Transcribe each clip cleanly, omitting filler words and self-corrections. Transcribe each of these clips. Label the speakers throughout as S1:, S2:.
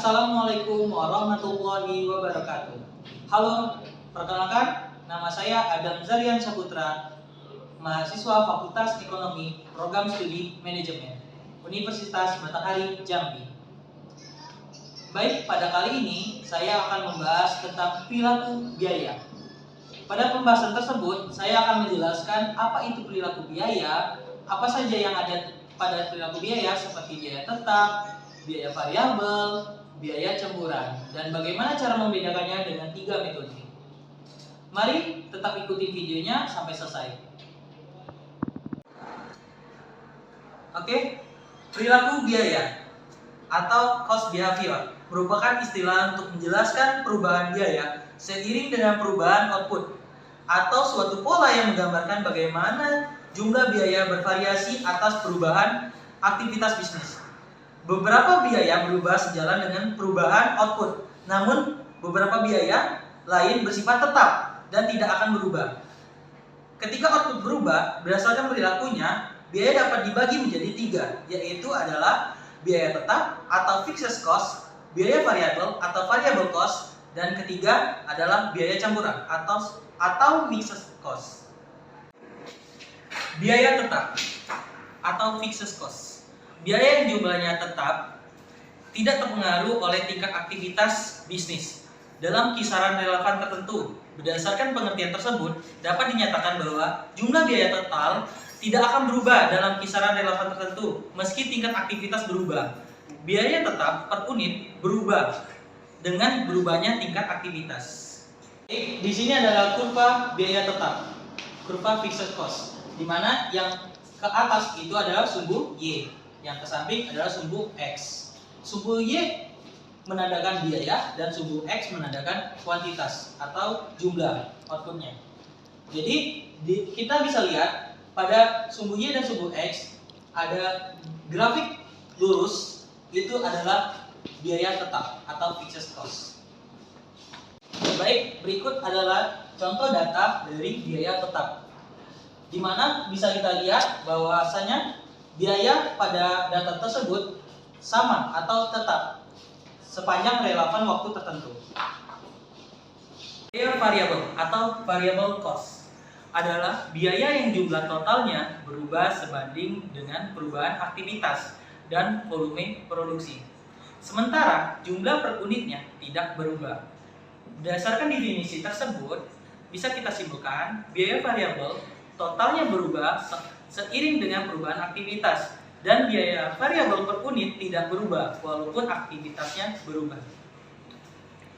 S1: Assalamualaikum warahmatullahi wabarakatuh. Halo, perkenalkan, nama saya Adam Zarian Saputra, mahasiswa Fakultas Ekonomi, Program Studi Manajemen, Universitas Matahari Jambi. Baik, pada kali ini saya akan membahas tentang perilaku biaya. Pada pembahasan tersebut, saya akan menjelaskan apa itu perilaku biaya, apa saja yang ada pada perilaku biaya seperti biaya tetap, biaya variabel, biaya campuran, dan bagaimana cara membedakannya dengan 3 metode. Mari tetap ikuti videonya sampai selesai. Oke, perilaku biaya atau cost behavior merupakan istilah untuk menjelaskan perubahan biaya seiring dengan perubahan output atau suatu pola yang menggambarkan bagaimana jumlah biaya bervariasi atas perubahan aktivitas bisnis. Beberapa biaya berubah sejalan dengan perubahan output, namun beberapa biaya lain bersifat tetap dan tidak akan berubah. Ketika output berubah, berdasarkan perilakunya, biaya dapat dibagi menjadi 3, yaitu adalah biaya tetap atau fixed cost, biaya variabel atau variable cost, dan ketiga adalah biaya campuran atau mixed cost. Biaya tetap atau fixed cost. Biaya yang jumlahnya tetap tidak terpengaruh oleh tingkat aktivitas bisnis dalam kisaran relevan tertentu. Berdasarkan pengertian tersebut, dapat dinyatakan bahwa jumlah biaya total tidak akan berubah dalam kisaran relevan tertentu meski tingkat aktivitas berubah. Biaya tetap per unit berubah dengan berubahnya tingkat aktivitas. Di sini adalah kurva biaya tetap, kurva fixed cost, di mana yang ke atas itu adalah sumbu Y, yang ke samping adalah sumbu X. Sumbu Y menandakan biaya dan sumbu X menandakan kuantitas atau jumlah outputnya. Jadi kita bisa lihat pada sumbu Y dan sumbu X ada grafik lurus, itu adalah biaya tetap atau fixed cost. Baik, berikut adalah contoh data dari biaya tetap, di mana bisa kita lihat bahwasanya biaya pada data tersebut sama atau tetap sepanjang relevan waktu tertentu. Biaya variabel atau variable cost adalah biaya yang jumlah totalnya berubah sebanding dengan perubahan aktivitas dan volume produksi. Sementara jumlah per unitnya tidak berubah. Berdasarkan definisi tersebut, bisa kita simpulkan biaya variabel totalnya berubah seiring dengan perubahan aktivitas dan biaya variabel per unit tidak berubah walaupun aktivitasnya berubah.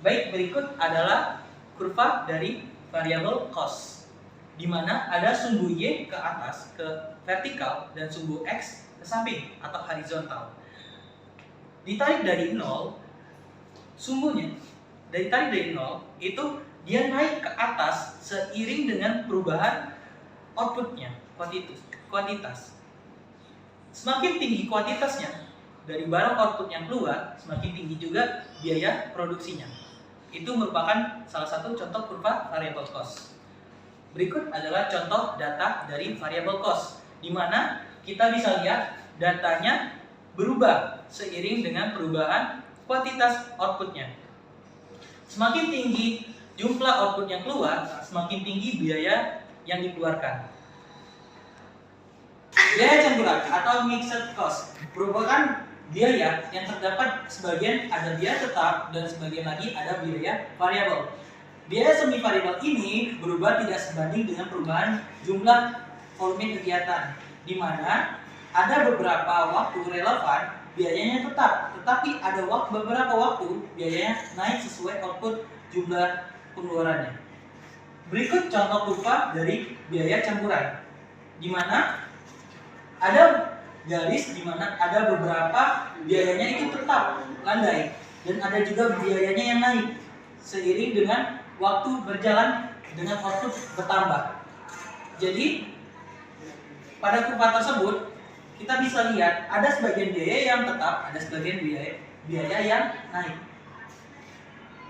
S1: Baik, berikut adalah kurva dari variable cost, di mana ada sumbu Y ke atas ke vertikal dan sumbu X ke samping atau horizontal. Ditarik dari 0, sumbunya ditarik dari 0 itu dia naik ke atas seiring dengan perubahan outputnya, kuantitas. Semakin tinggi kuantitasnya dari barang output yang keluar, semakin tinggi juga biaya produksinya. Itu merupakan salah satu contoh kurva variable cost. Berikut adalah contoh data dari variable cost, di mana kita bisa lihat datanya berubah seiring dengan perubahan kuantitas outputnya. Semakin tinggi jumlah output yang keluar, semakin tinggi biaya yang dikeluarkan. Biaya campuran atau mixed cost merupakan biaya yang terdapat sebagian ada biaya tetap dan sebagian lagi ada biaya variabel. Biaya semi variabel ini berubah tidak sebanding dengan perubahan jumlah volume kegiatan, di mana ada beberapa waktu relevan biayanya tetap, tetapi ada beberapa waktu biayanya naik sesuai output jumlah pengeluarannya. Berikut contoh kurva dari biaya campuran, di mana ada garis di mana ada beberapa biayanya itu tetap landai dan ada juga biayanya yang naik seiring dengan waktu berjalan dengan output bertambah. Jadi pada kurva tersebut kita bisa lihat ada sebagian biaya yang tetap, ada sebagian biaya yang naik.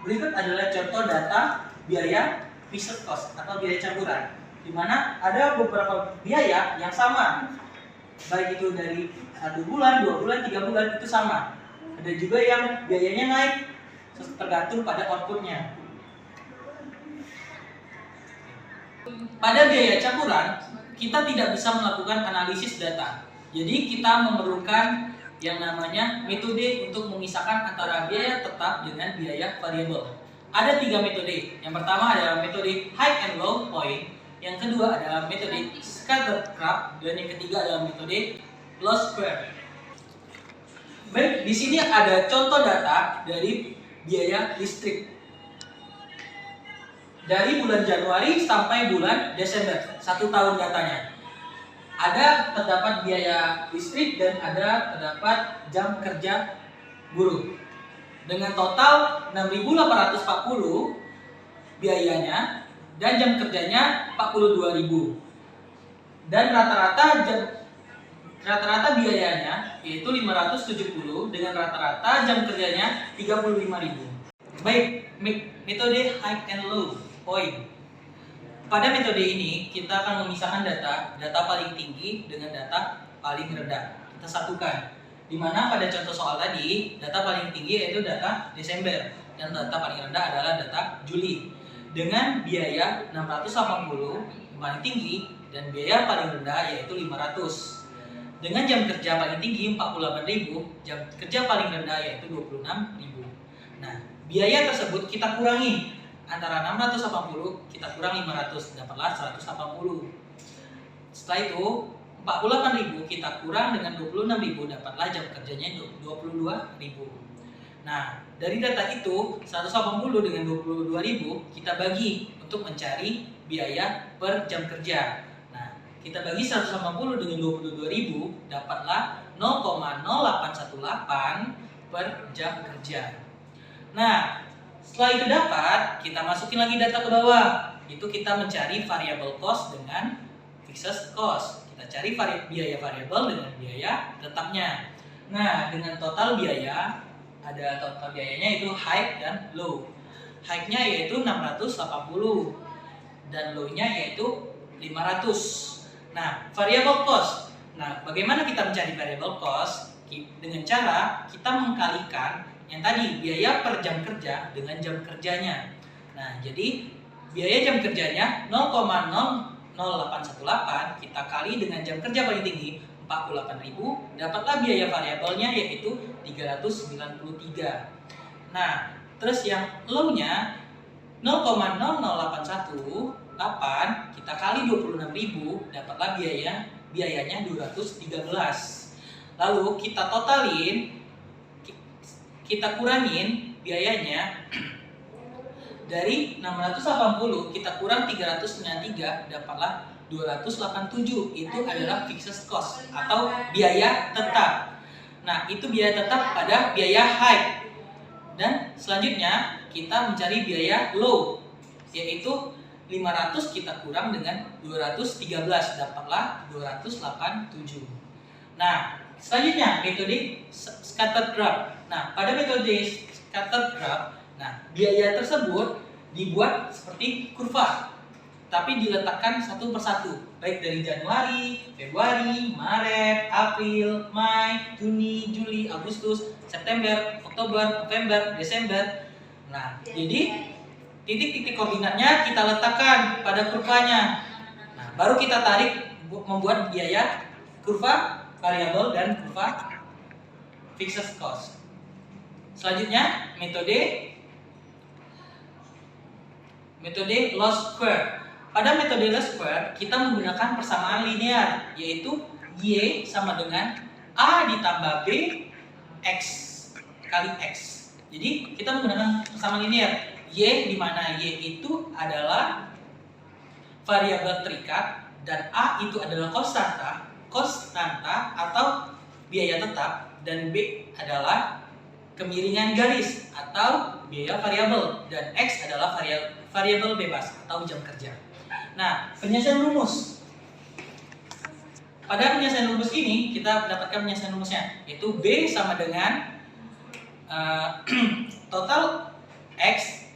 S1: Berikut adalah contoh data biaya fixed cost atau biaya campuran, di mana ada beberapa biaya yang sama, baik itu dari 1 bulan, 2 bulan, 3 bulan itu sama. Ada juga yang biayanya naik tergantung pada outputnya. Pada biaya campuran, kita tidak bisa melakukan analisis data. Jadi kita memerlukan yang namanya metode untuk memisahkan antara biaya tetap dengan biaya variabel. Ada 3 metode. Yang pertama adalah metode high and low point. Yang kedua adalah metode scattered graph, dan yang ketiga adalah metode loss square. Baik, di sini ada contoh data dari biaya listrik dari bulan Januari sampai bulan Desember, 1 tahun datanya. Ada terdapat biaya listrik dan ada terdapat jam kerja buruh. Dengan total 6.840 biayanya dan jam kerjanya 42.000. Dan rata-rata biayanya yaitu 570 dengan rata-rata jam kerjanya 35.000. Baik, metode high and low point. Pada metode ini kita akan memisahkan data paling tinggi dengan data paling rendah. Kita satukan. Di mana pada contoh soal tadi, data paling tinggi yaitu data Desember dan data paling rendah adalah data Juli. Dengan biaya 680 paling tinggi dan biaya paling rendah yaitu 500. Dengan jam kerja paling tinggi 48.000, jam kerja paling rendah yaitu 26.000. Nah, biaya tersebut kita kurangi antara 680 kita kurang 500, dapatlah 180. Setelah itu 48.000 kita kurang dengan 26.000, dapatlah jam kerjanya 22.000. Nah, dari data itu 180 dengan 22.000 kita bagi untuk mencari biaya per jam kerja. Nah, kita bagi 180 dengan 22.000, dapatlah 0,0818 per jam kerja. Nah, setelah itu dapat, kita masukin lagi data ke bawah. Itu kita mencari variable cost dengan fixed cost. Kita cari biaya variabel dengan biaya tetapnya. Nah, dengan total biaya, ada total biayanya itu high dan low. High-nya yaitu 680 dan low-nya yaitu 500. Nah, variable cost. Nah, bagaimana kita mencari variable cost? Dengan cara kita mengkalikan yang tadi biaya per jam kerja dengan jam kerjanya. Nah, jadi biaya jam kerjanya 0,00818 kita kali dengan jam kerja paling tinggi 48.000, dapatlah biaya variabelnya yaitu 393. Nah, terus yang low-nya 0,00818 kita kali 26.000, dapatlah biayanya 213. Lalu kita totalin, kita kurangin biayanya dari 680 kita kurang 393, dapatlah 287. Itu adalah fixed cost atau biaya tetap. Nah, itu biaya tetap pada biaya high. Dan selanjutnya kita mencari biaya low, yaitu 500 kita kurang dengan 213, dapatlah 287. Nah, selanjutnya metode scattered graph. Nah, pada metode scattered graph, biaya tersebut dibuat seperti kurva, tapi diletakkan satu persatu, baik dari Januari, Februari, Maret, April, Mei, Juni, Juli, Agustus, September, Oktober, November, Desember. Nah, jadi titik-titik koordinatnya kita letakkan pada kurvanya. Nah, baru kita tarik membuat biaya kurva variabel dan kurva fixed cost. Selanjutnya metode loss square. Pada metode loss square kita menggunakan persamaan linear, yaitu Y sama dengan A ditambah B X kali X. Jadi kita menggunakan persamaan linear, Y di mana Y itu adalah variabel terikat dan A itu adalah konstanta atau biaya tetap, dan B adalah kemiringan garis atau biaya variabel, dan X adalah variabel bebas atau jam kerja. Nah, penyelesaian rumus. Pada penyelesaian rumus ini kita mendapatkan penyelesaian rumusnya, yaitu B sama dengan total X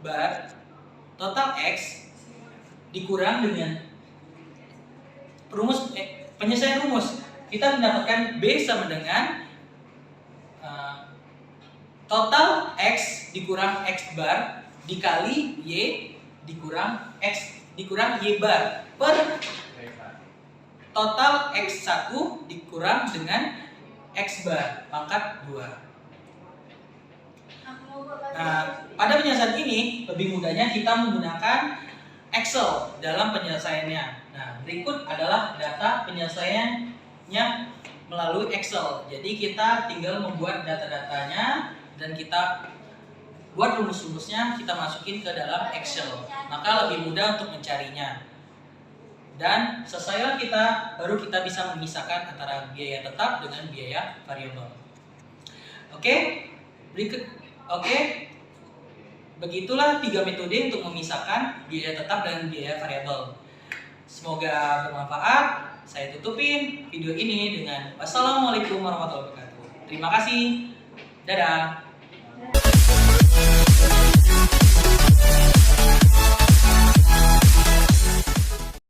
S1: bar total X dikurang dengan penyelesaian rumus. Kita mendapatkan B sama dengan total X dikurang X bar dikali Y dikurang X dikurang Y bar per total X1 dikurang dengan X bar pangkat 2. Nah, pada penyelesaian ini lebih mudahnya kita menggunakan Excel dalam penyelesaiannya. Nah, berikut adalah data penyelesaiannya melalui Excel. Jadi kita tinggal membuat data-datanya dan kita buat rumus-rumusnya, kita masukin ke dalam Excel. Maka lebih mudah untuk mencarinya. Dan selesai kita baru kita bisa memisahkan antara biaya tetap dengan biaya variabel. Oke, begitulah 3 metode untuk memisahkan biaya tetap dan biaya variabel. Semoga bermanfaat. Saya tutupin video ini dengan wassalamualaikum warahmatullahi wabarakatuh. Terima kasih. Dadah.